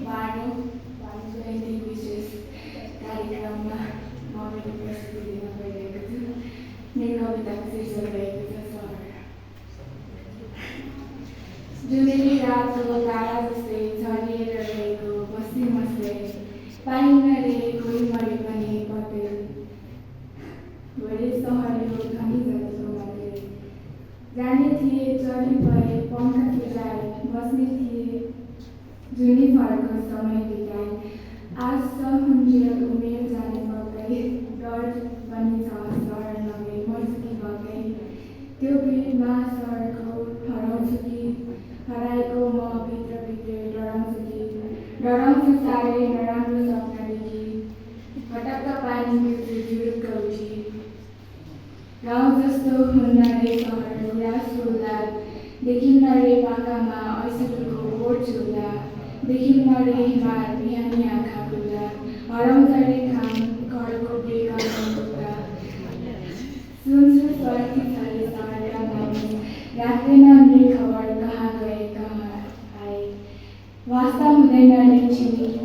बाह्रौँ भानु जयन्ती विशेष कार्यक्रममा म मेरो प्रस्तुति दिन गइरहेको छु। मेरो कविताको शीर्षक रहेको छ सहर। जुनेली रातको तारा जस्तै छरिएर रहेको बस्ती मस्दै पाइन्न रे कोही मरे पनि कतै भरे सहर यो धनी जतिको मात्रै जाने थिए चली परे पङ्ख फिजाए बस्ने थिए जुनी फरको समय बिताए आज सहुन्जेल उमेर जाने बग्दै डर पनि छ सहर नगई मर्जुकी बग्दै त्यो भिडमा सहरको हराउँछु कि हराएको म भित्रभित्रै डराउँछु साह्रै नराम्रो सपना देखि फटक्क पानी पिउँछु जुरुक्क उठी गाउँ जस्तो हुन्न रे सहर गुराँस फुल्दा देखिन्न रे पाखामा ऐसुलीको बोट झुल्दा देखिन्न रे हिमाल बिहानी आँखा खुल्दा हराउँछ रे घाम घरको बेगरमा पुग्दा सुन्छु स्वार्थी छ रे सहरका मानिस राख्दैनन् रे खबर कहाँ गए कहाँ आए वास्ता हुँदैन रे छिमेकी